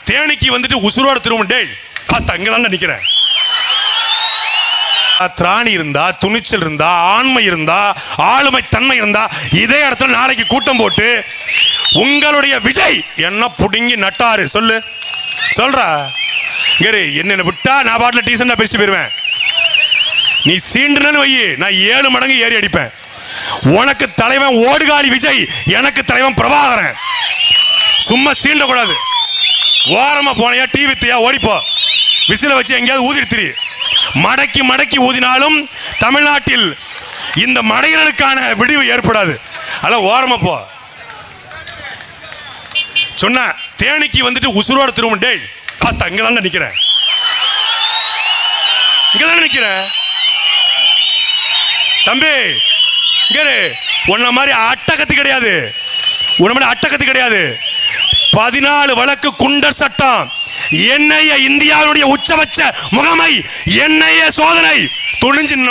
தேனிக்கு வந்துட்டு உசுரோட திரும்ப டேய் பார்த்தா அங்கதான் நிக்கிறேன். திராணி இருந்தா, துணிச்சல் இருந்தா, ஆண்மை இருந்தா, ஆளுமை தன்மை இருந்தா இதே இடத்துல நாளைக்கு கூட்டம் போட்டு உங்களுடைய விஜய் என்ன புடுங்கி நட்டாரு சொல்லு சொல்றா. என்ன விட்டா நான் பாட்டில் டீசெண்டா பேசிட்டு போயிருவேன். நீ சீண்டுன்னு வை, நான் 7 மடங்கு ஏறி அடிப்பேன். உனக்கு தலைவன் ஓடுகாலி விஜய், எனக்கு தலைவன் பிரபாகரன். சும்மா சீண்ட கூடாது. ஓரமா போனையா டீ வித்தியா ஓடிப்போ, விசில வச்சு எங்கேயாவது ஊதிடுத்திரி. மடக்கி மடக்கி ஊதினாலும் தமிழ்நாட்டில் இந்த மடையர்களுக்கான விடிவு ஏற்படாது. அதான் ஓரமா போ சொன்ன. தேனிக்கு வந்துட்டு உசுரோட திரும்ப டேய் பார்த்தா அங்கதான் நிக்கிறேன். இங்கதான் நிக்கிறேன் தம்பி. உன்ன மாதிரி அட்டகத்து கிடையாது, உன்ன மாதிரி அட்டகத்து கிடையாது. 14 வழக்கு குண்டர் சட்டம், என்ஐஏ இந்தியாவுடைய உச்சபட்ச முகமை, என்ஐஏ சோதனை துணிஞ்சு